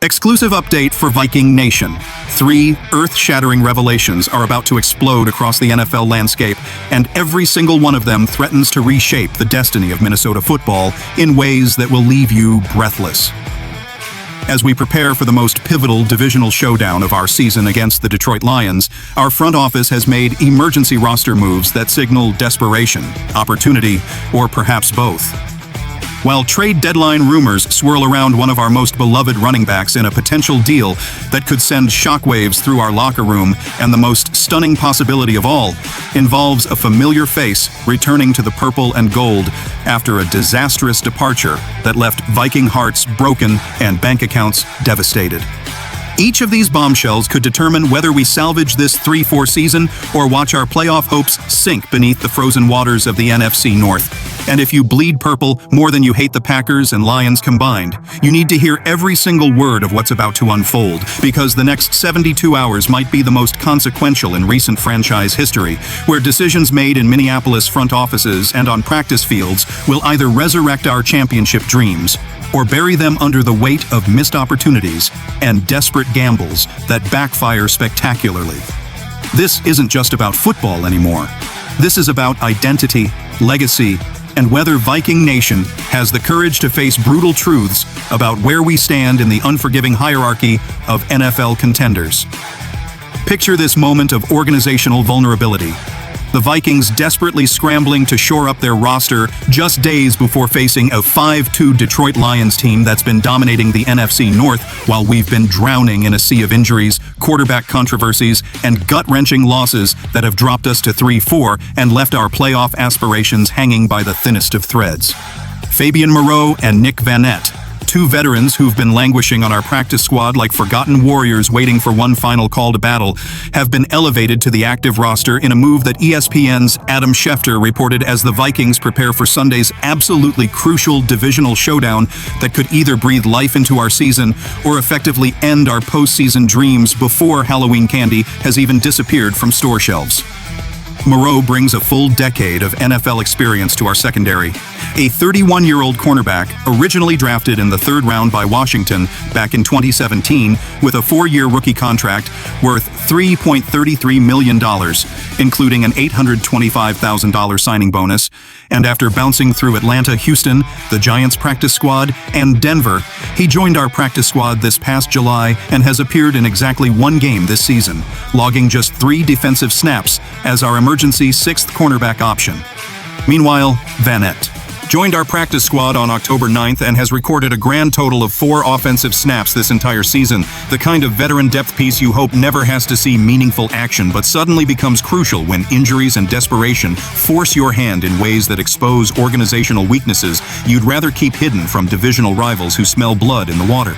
Exclusive update for Viking Nation. 3 earth-shattering revelations are about to explode across the NFL landscape, and every single one of them threatens to reshape the destiny of Minnesota football in ways that will leave you breathless. As we prepare for the most pivotal divisional showdown of our season against the Detroit Lions, our front office has made emergency roster moves that signal desperation, opportunity, or perhaps both. While trade deadline rumors swirl around one of our most beloved running backs in a potential deal that could send shockwaves through our locker room, and the most stunning possibility of all involves a familiar face returning to the purple and gold after a disastrous departure that left Viking hearts broken and bank accounts devastated. Each of these bombshells could determine whether we salvage this 3-4 season or watch our playoff hopes sink beneath the frozen waters of the NFC North. And if you bleed purple more than you hate the Packers and Lions combined, you need to hear every single word of what's about to unfold, because the next 72 hours might be the most consequential in recent franchise history, where decisions made in Minneapolis front offices and on practice fields will either resurrect our championship dreams or bury them under the weight of missed opportunities and desperate gambles that backfire spectacularly. This isn't just about football anymore. This is about identity, legacy, and whether Viking Nation has the courage to face brutal truths about where we stand in the unforgiving hierarchy of NFL contenders. Picture this moment of organizational vulnerability. The Vikings desperately scrambling to shore up their roster just days before facing a 5-2 Detroit Lions team that's been dominating the NFC North while we've been drowning in a sea of injuries, quarterback controversies, and gut-wrenching losses that have dropped us to 3-4 and left our playoff aspirations hanging by the thinnest of threads. Fabian Moreau and Nick Vannett, 2 veterans who've been languishing on our practice squad like forgotten warriors waiting for one final call to battle, have been elevated to the active roster in a move that ESPN's Adam Schefter reported as the Vikings prepare for Sunday's absolutely crucial divisional showdown that could either breathe life into our season or effectively end our postseason dreams before Halloween candy has even disappeared from store shelves. Moreau brings a full decade of NFL experience to our secondary. A 31-year-old cornerback, originally drafted in the 3rd round by Washington back in 2017 with a 4-year rookie contract worth $3.33 million, including an $825,000 signing bonus. And after bouncing through Atlanta, Houston, the Giants practice squad, and Denver, he joined our practice squad this past July and has appeared in exactly 1 game this season, logging just 3 defensive snaps as our emergency 6th cornerback option. Meanwhile, Vannett joined our practice squad on October 9th and has recorded a grand total of 4 offensive snaps this entire season, the kind of veteran depth piece you hope never has to see meaningful action but suddenly becomes crucial when injuries and desperation force your hand in ways that expose organizational weaknesses you'd rather keep hidden from divisional rivals who smell blood in the water.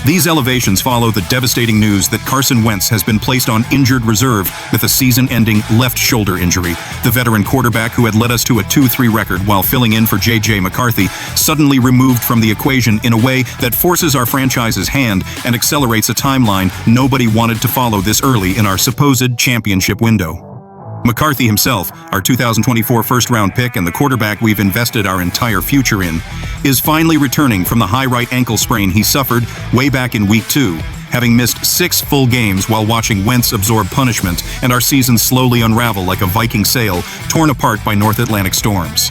These elevations follow the devastating news that Carson Wentz has been placed on injured reserve with a season-ending left shoulder injury. The veteran quarterback who had led us to a 2-3 record while filling in for J.J. McCarthy, suddenly removed from the equation in a way that forces our franchise's hand and accelerates a timeline nobody wanted to follow this early in our supposed championship window. McCarthy himself, our 2024 first-round pick and the quarterback we've invested our entire future in, is finally returning from the high right ankle sprain he suffered way back in Week 2, having missed 6 full games while watching Wentz absorb punishment and our season slowly unravel like a Viking sail torn apart by North Atlantic storms.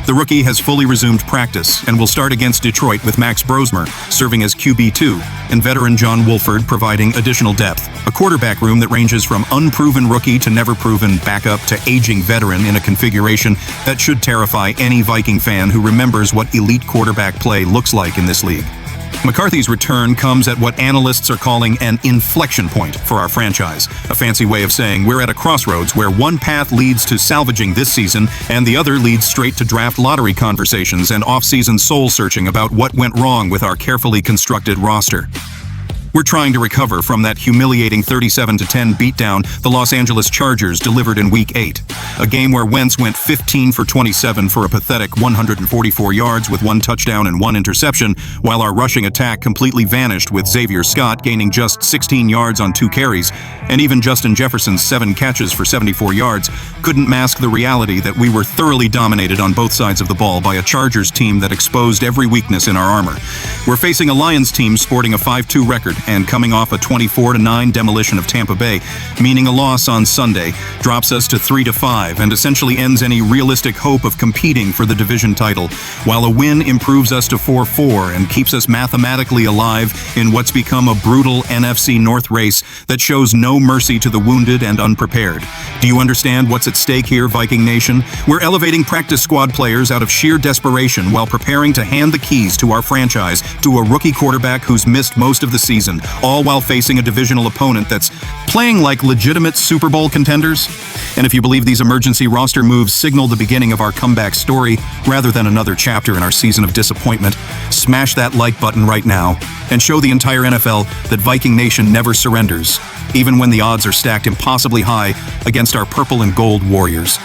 The rookie has fully resumed practice and will start against Detroit with Max Brosmer serving as QB2 and veteran John Wolford providing additional depth. A quarterback room that ranges from unproven rookie to never-proven backup to aging veteran in a configuration that should terrify any Viking fan who remembers what elite quarterback play looks like in this league. McCarthy's return comes at what analysts are calling an inflection point for our franchise, a fancy way of saying we're at a crossroads where one path leads to salvaging this season and the other leads straight to draft lottery conversations and off-season soul-searching about what went wrong with our carefully constructed roster. We're trying to recover from that humiliating 37-10 beatdown the Los Angeles Chargers delivered in Week 8, a game where Wentz went 15 for 27 for a pathetic 144 yards with 1 touchdown and 1 interception, while our rushing attack completely vanished with Xavier Scott gaining just 16 yards on 2 carries, and even Justin Jefferson's 7 catches for 74 yards couldn't mask the reality that we were thoroughly dominated on both sides of the ball by a Chargers team that exposed every weakness in our armor. We're facing a Lions team sporting a 5-2 record and coming off a 24-9 demolition of Tampa Bay, meaning a loss on Sunday drops us to 3-5 and essentially ends any realistic hope of competing for the division title, while a win improves us to 4-4 and keeps us mathematically alive in what's become a brutal NFC North race that shows no mercy to the wounded and unprepared. Do you understand what's at stake here, Viking Nation? We're elevating practice squad players out of sheer desperation while preparing to hand the keys to our franchise to a rookie quarterback who's missed most of the season, all while facing a divisional opponent that's playing like legitimate Super Bowl contenders. And if you believe these emergency roster moves signal the beginning of our comeback story rather than another chapter in our season of disappointment, smash that like button right now and show the entire NFL that Viking Nation never surrenders, even when the odds are stacked impossibly high against our purple and gold warriors.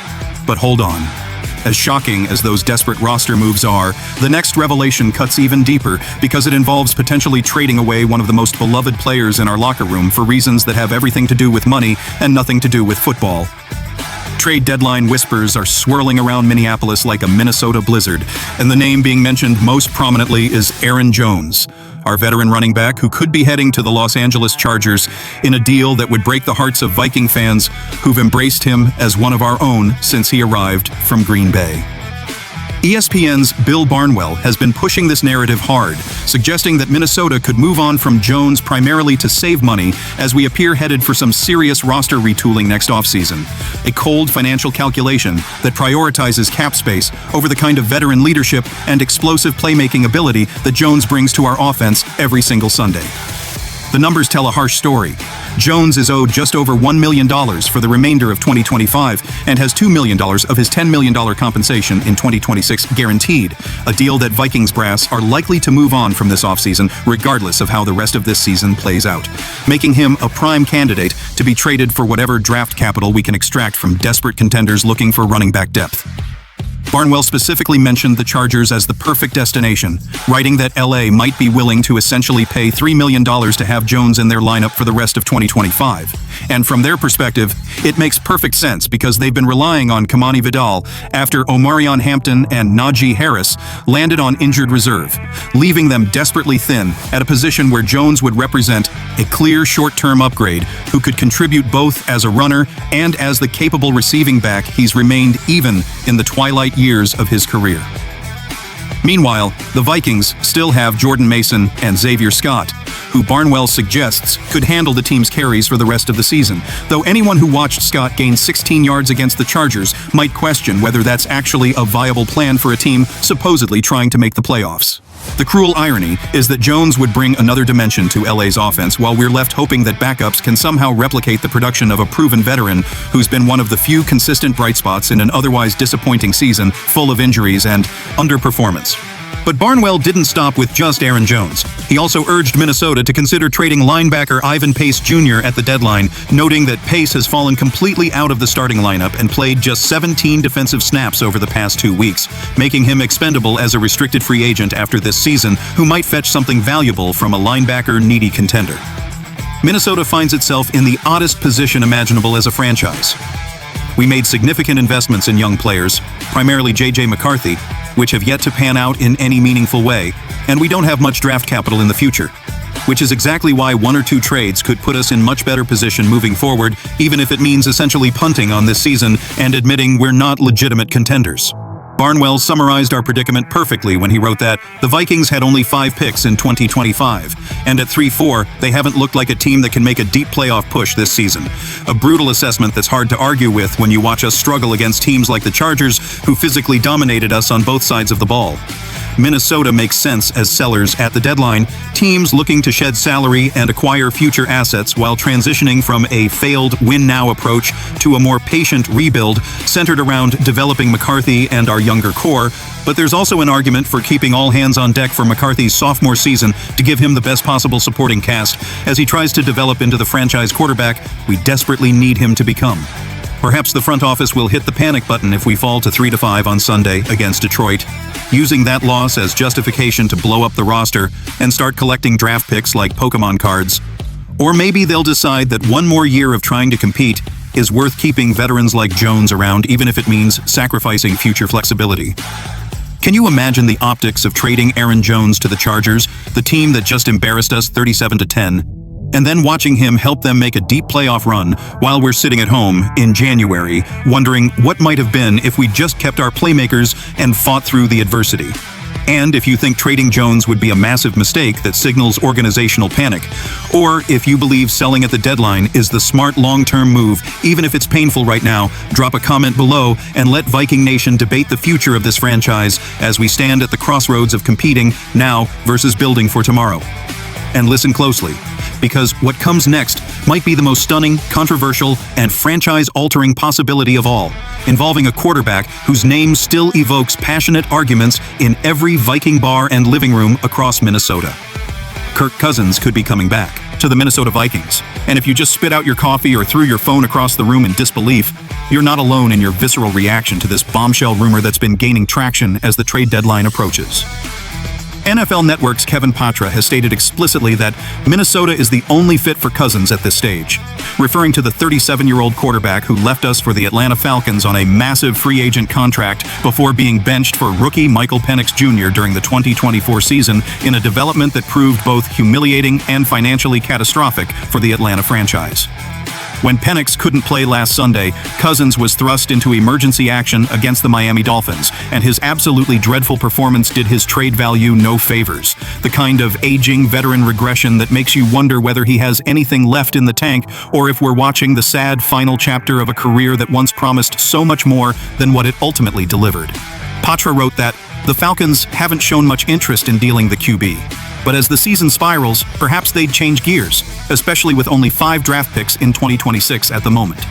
But hold on. As shocking as those desperate roster moves are, the next revelation cuts even deeper because it involves potentially trading away one of the most beloved players in our locker room for reasons that have everything to do with money and nothing to do with football. Trade deadline whispers are swirling around Minneapolis like a Minnesota blizzard, and the name being mentioned most prominently is Aaron Jones, our veteran running back who could be heading to the Los Angeles Chargers in a deal that would break the hearts of Viking fans who've embraced him as one of our own since he arrived from Green Bay. ESPN's Bill Barnwell has been pushing this narrative hard, suggesting that Minnesota could move on from Jones primarily to save money as we appear headed for some serious roster retooling next offseason, a cold financial calculation that prioritizes cap space over the kind of veteran leadership and explosive playmaking ability that Jones brings to our offense every single Sunday. The numbers tell a harsh story. Jones is owed just over $1 million for the remainder of 2025 and has $2 million of his $10 million compensation in 2026 guaranteed, a deal that Vikings brass are likely to move on from this offseason regardless of how the rest of this season plays out, making him a prime candidate to be traded for whatever draft capital we can extract from desperate contenders looking for running back depth. Barnwell specifically mentioned the Chargers as the perfect destination, writing that LA might be willing to essentially pay $3 million to have Jones in their lineup for the rest of 2025. And from their perspective, it makes perfect sense because they've been relying on Kamani Vidal after Omarion Hampton and Najee Harris landed on injured reserve, leaving them desperately thin at a position where Jones would represent a clear short-term upgrade who could contribute both as a runner and as the capable receiving back he's remained even in the twilight years of his career. Meanwhile, the Vikings still have Jordan Mason and Xavier Scott, who Barnwell suggests could handle the team's carries for the rest of the season, though anyone who watched Scott gain 16 yards against the Chargers might question whether that's actually a viable plan for a team supposedly trying to make the playoffs. The cruel irony is that Jones would bring another dimension to LA's offense while we're left hoping that backups can somehow replicate the production of a proven veteran who's been one of the few consistent bright spots in an otherwise disappointing season full of injuries and underperformance. But Barnwell didn't stop with just Aaron Jones. He also urged Minnesota to consider trading linebacker Ivan Pace Jr. at the deadline, noting that Pace has fallen completely out of the starting lineup and played just 17 defensive snaps over the past 2 weeks, making him expendable as a restricted free agent after this season who might fetch something valuable from a linebacker-needy contender. Minnesota finds itself in the oddest position imaginable as a franchise. We made significant investments in young players, primarily J.J. McCarthy, which have yet to pan out in any meaningful way, and we don't have much draft capital in the future, which is exactly why 1 or 2 trades could put us in much better position moving forward, even if it means essentially punting on this season and admitting we're not legitimate contenders. Barnwell summarized our predicament perfectly when he wrote that the Vikings had only 5 picks in 2025, and at 3-4, they haven't looked like a team that can make a deep playoff push this season. A brutal assessment that's hard to argue with when you watch us struggle against teams like the Chargers, who physically dominated us on both sides of the ball. Minnesota makes sense as sellers at the deadline, teams looking to shed salary and acquire future assets while transitioning from a failed win-now approach to a more patient rebuild centered around developing McCarthy and our younger core. But there's also an argument for keeping all hands on deck for McCarthy's sophomore season to give him the best possible supporting cast as he tries to develop into the franchise quarterback we desperately need him to become. Perhaps the front office will hit the panic button if we fall to 3-5 on Sunday against Detroit, using that loss as justification to blow up the roster and start collecting draft picks like Pokemon cards. Or maybe they'll decide that one more year of trying to compete is worth keeping veterans like Jones around, even if it means sacrificing future flexibility. Can you imagine the optics of trading Aaron Jones to the Chargers, the team that just embarrassed us 37-10? And then watching him help them make a deep playoff run while we're sitting at home in January, wondering what might have been if we just kept our playmakers and fought through the adversity. And if you think trading Jones would be a massive mistake that signals organizational panic, or if you believe selling at the deadline is the smart long-term move, even if it's painful right now, drop a comment below and let Viking Nation debate the future of this franchise as we stand at the crossroads of competing now versus building for tomorrow. And listen closely, because what comes next might be the most stunning, controversial, and franchise-altering possibility of all, involving a quarterback whose name still evokes passionate arguments in every Viking bar and living room across Minnesota. Kirk Cousins could be coming back to the Minnesota Vikings. And if you just spit out your coffee or threw your phone across the room in disbelief, you're not alone in your visceral reaction to this bombshell rumor that's been gaining traction as the trade deadline approaches. NFL Network's Kevin Patra has stated explicitly that Minnesota is the only fit for Cousins at this stage, referring to the 37-year-old quarterback who left us for the Atlanta Falcons on a massive free agent contract before being benched for rookie Michael Penix Jr. during the 2024 season in a development that proved both humiliating and financially catastrophic for the Atlanta franchise. When Penix couldn't play last Sunday, Cousins was thrust into emergency action against the Miami Dolphins, and his absolutely dreadful performance did his trade value no favors. The kind of aging veteran regression that makes you wonder whether he has anything left in the tank, or if we're watching the sad final chapter of a career that once promised so much more than what it ultimately delivered. Patra wrote that the Falcons haven't shown much interest in dealing the QB. But as the season spirals, perhaps they'd change gears, especially with only 5 draft picks in 2026 at the moment,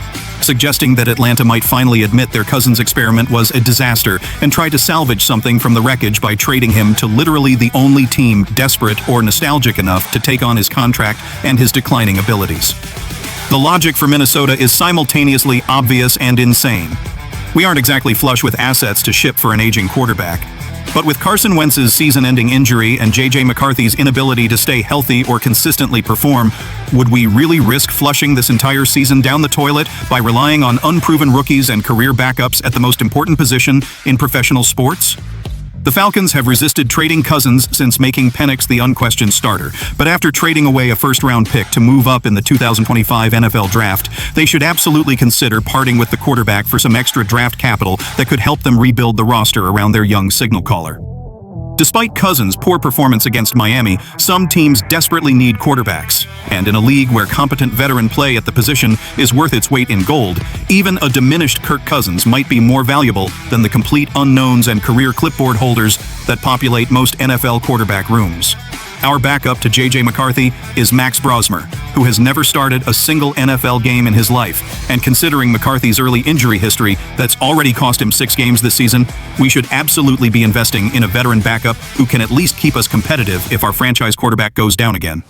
suggesting that Atlanta might finally admit their Cousins experiment was a disaster and try to salvage something from the wreckage by trading him to literally the only team desperate or nostalgic enough to take on his contract and his declining abilities. The logic for Minnesota is simultaneously obvious and insane. We aren't exactly flush with assets to ship for an aging quarterback. But with Carson Wentz's season-ending injury and J.J. McCarthy's inability to stay healthy or consistently perform, would we really risk flushing this entire season down the toilet by relying on unproven rookies and career backups at the most important position in professional sports? The Falcons have resisted trading Cousins since making Penix the unquestioned starter, but after trading away a first-round pick to move up in the 2025 NFL Draft, they should absolutely consider parting with the quarterback for some extra draft capital that could help them rebuild the roster around their young signal caller. Despite Cousins' poor performance against Miami, some teams desperately need quarterbacks. And in a league where competent veteran play at the position is worth its weight in gold, even a diminished Kirk Cousins might be more valuable than the complete unknowns and career clipboard holders that populate most NFL quarterback rooms. Our backup to J.J. McCarthy is Max Brosmer, who has never started a single NFL game in his life. And considering McCarthy's early injury history that's already cost him 6 games this season, we should absolutely be investing in a veteran backup who can at least keep us competitive if our franchise quarterback goes down again.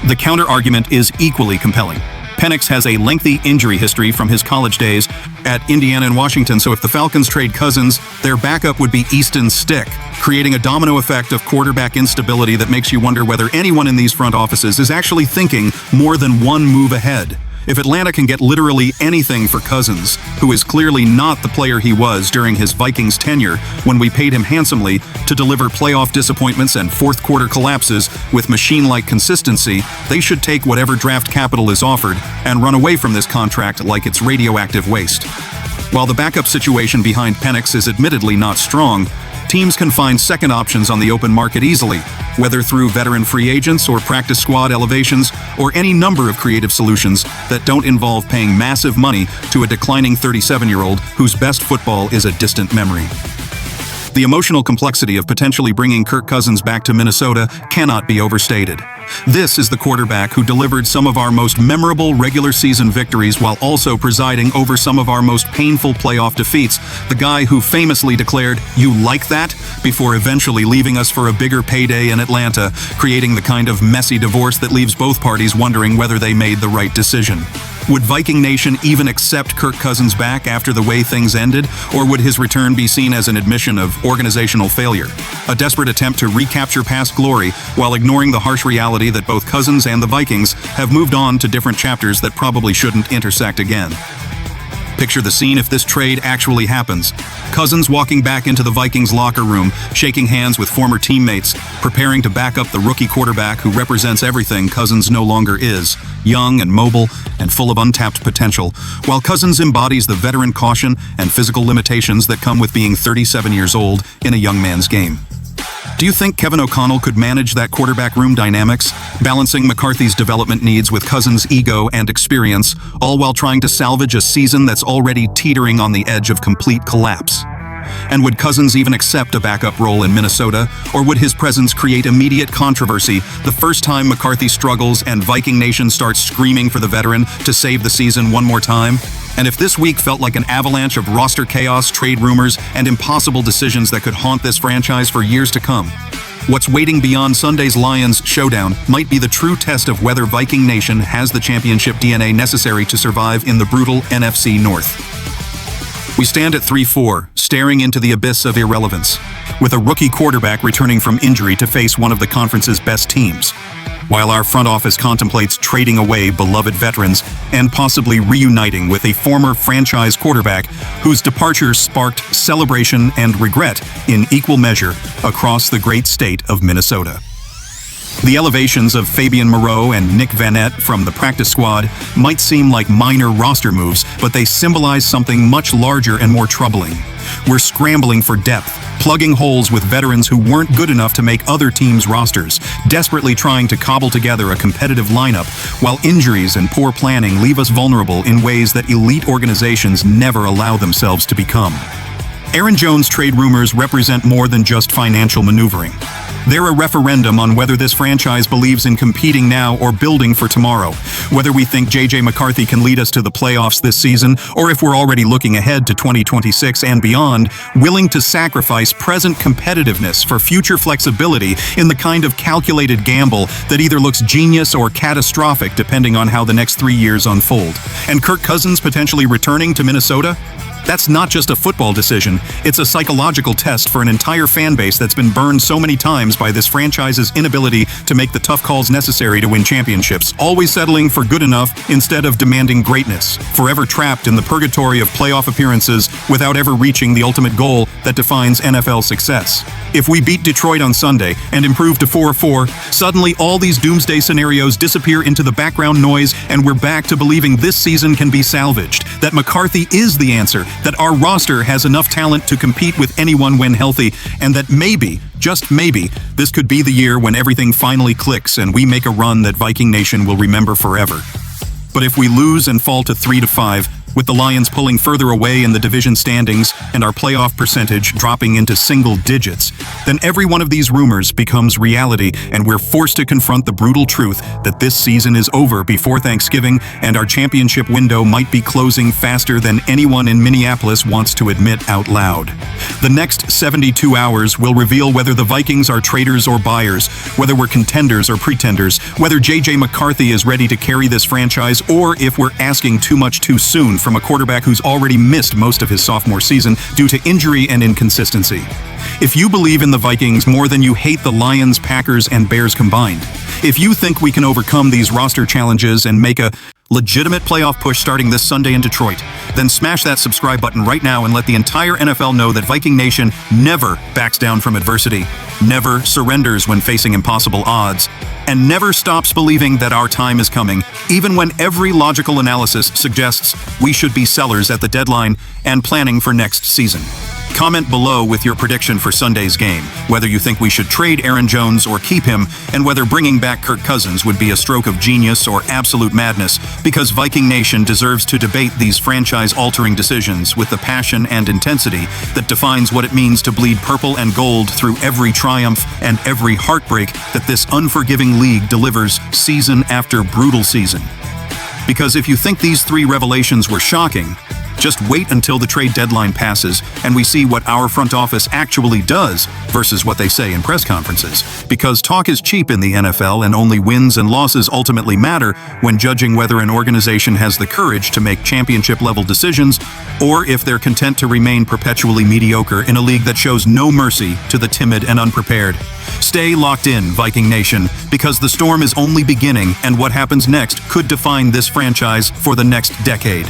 The counter-argument is equally compelling. Penix has a lengthy injury history from his college days at Indiana and Washington, so if the Falcons trade Cousins, their backup would be Easton Stick, creating a domino effect of quarterback instability that makes you wonder whether anyone in these front offices is actually thinking more than one move ahead. If Atlanta can get literally anything for Cousins, who is clearly not the player he was during his Vikings tenure when we paid him handsomely to deliver playoff disappointments and fourth-quarter collapses with machine-like consistency, they should take whatever draft capital is offered and run away from this contract like it's radioactive waste. While the backup situation behind Penix is admittedly not strong, teams can find second options on the open market easily, whether through veteran free agents or practice squad elevations or any number of creative solutions that don't involve paying massive money to a declining 37-year-old whose best football is a distant memory. The emotional complexity of potentially bringing Kirk Cousins back to Minnesota cannot be overstated. This is the quarterback who delivered some of our most memorable regular season victories while also presiding over some of our most painful playoff defeats. The guy who famously declared, "You like that?" before eventually leaving us for a bigger payday in Atlanta, creating the kind of messy divorce that leaves both parties wondering whether they made the right decision. Would Viking Nation even accept Kirk Cousins back after the way things ended, or would his return be seen as an admission of organizational failure? A desperate attempt to recapture past glory while ignoring the harsh reality that both Cousins and the Vikings have moved on to different chapters that probably shouldn't intersect again. Picture the scene if this trade actually happens. Cousins walking back into the Vikings locker room, shaking hands with former teammates, preparing to back up the rookie quarterback who represents everything Cousins no longer is, young and mobile and full of untapped potential, while Cousins embodies the veteran caution and physical limitations that come with being 37 years old in a young man's game. Do you think Kevin O'Connell could manage that quarterback room dynamics, balancing McCarthy's development needs with Cousins' ego and experience, all while trying to salvage a season that's already teetering on the edge of complete collapse? And would Cousins even accept a backup role in Minnesota, or would his presence create immediate controversy the first time McCarthy struggles and Viking Nation starts screaming for the veteran to save the season one more time? And if this week felt like an avalanche of roster chaos, trade rumors, and impossible decisions that could haunt this franchise for years to come, what's waiting beyond Sunday's Lions showdown might be the true test of whether Viking Nation has the championship DNA necessary to survive in the brutal NFC North. We stand at 3-4, staring into the abyss of irrelevance, with a rookie quarterback returning from injury to face one of the conference's best teams, while our front office contemplates trading away beloved veterans and possibly reuniting with a former franchise quarterback whose departure sparked celebration and regret in equal measure across the great state of Minnesota. The elevations of Fabian Moreau and Nick Vanette from the practice squad might seem like minor roster moves, but they symbolize something much larger and more troubling. We're scrambling for depth, plugging holes with veterans who weren't good enough to make other teams' rosters, desperately trying to cobble together a competitive lineup, while injuries and poor planning leave us vulnerable in ways that elite organizations never allow themselves to become. Aaron Jones trade rumors represent more than just financial maneuvering. They're a referendum on whether this franchise believes in competing now or building for tomorrow, whether we think J.J. McCarthy can lead us to the playoffs this season, or if we're already looking ahead to 2026 and beyond, willing to sacrifice present competitiveness for future flexibility in the kind of calculated gamble that either looks genius or catastrophic depending on how the next 3 years unfold. And Kirk Cousins potentially returning to Minnesota? That's not just a football decision, it's a psychological test for an entire fan base that's been burned so many times by this franchise's inability to make the tough calls necessary to win championships, always settling for good enough instead of demanding greatness, forever trapped in the purgatory of playoff appearances without ever reaching the ultimate goal that defines NFL success. If we beat Detroit on Sunday and improve to 4-4, suddenly all these doomsday scenarios disappear into the background noise and we're back to believing this season can be salvaged, that McCarthy is the answer, that our roster has enough talent to compete with anyone when healthy, and that maybe, just maybe, this could be the year when everything finally clicks and we make a run that Viking Nation will remember forever. But if we lose and fall to 3-5, with the Lions pulling further away in the division standings and our playoff percentage dropping into single digits, then every one of these rumors becomes reality and we're forced to confront the brutal truth that this season is over before Thanksgiving and our championship window might be closing faster than anyone in Minneapolis wants to admit out loud. The next 72 hours will reveal whether the Vikings are traders or buyers, whether we're contenders or pretenders, whether J.J. McCarthy is ready to carry this franchise, or if we're asking too much too soon from a quarterback who's already missed most of his sophomore season due to injury and inconsistency. If you believe in the Vikings more than you hate the Lions, Packers, and Bears combined, if you think we can overcome these roster challenges and make a legitimate playoff push starting this Sunday in Detroit, then smash that subscribe button right now and let the entire NFL know that Viking Nation never backs down from adversity, never surrenders when facing impossible odds, and never stops believing that our time is coming, even when every logical analysis suggests we should be sellers at the deadline and planning for next season. Comment below with your prediction for Sunday's game, whether you think we should trade Aaron Jones or keep him, and whether bringing back Kirk Cousins would be a stroke of genius or absolute madness, because Viking Nation deserves to debate these franchise-altering decisions with the passion and intensity that defines what it means to bleed purple and gold through every triumph and every heartbreak that this unforgiving league delivers season after brutal season. Because if you think these three revelations were shocking, just wait until the trade deadline passes and we see what our front office actually does versus what they say in press conferences. Because talk is cheap in the NFL and only wins and losses ultimately matter when judging whether an organization has the courage to make championship-level decisions or if they're content to remain perpetually mediocre in a league that shows no mercy to the timid and unprepared. Stay locked in, Viking Nation, because the storm is only beginning and what happens next could define this franchise for the next decade.